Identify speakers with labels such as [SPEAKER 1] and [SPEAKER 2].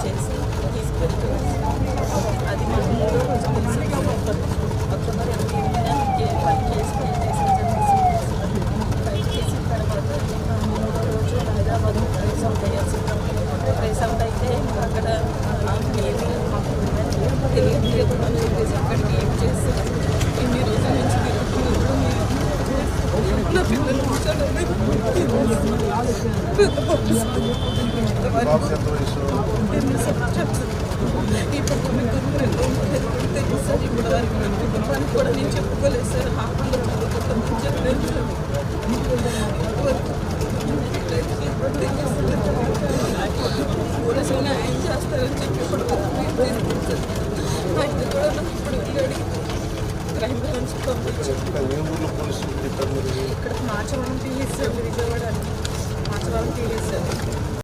[SPEAKER 1] చేసి తీసుకెళ్తున్నారు. అది మాకు 3వ రోజు తెలిసింది. అక్టోబర్ 28న పని కేసు ఫైల్ చేసిన ఫైల్ చేసిన తర్వాత 3వ రోజు హైదరాబాద్ ట్రేస్ అవుట్ అయ్యాల్సి ట్రేస్ అవుట్ అయితే అక్కడ ఏమీ మాకు తెలియదు అని చెప్పేసి అక్కడికి ఏం చేసి ఇన్ని రోజుల నుంచి నా పిల్లలు ఈ పక్కన తెలుసు సార్. ఇప్పుడు వారికి నా కుటుంబానికి కూడా నేను చెప్పుకోలేదు సార్. హాస్పిటల్లో చదువుకుంటామని చెప్పలేదు సార్.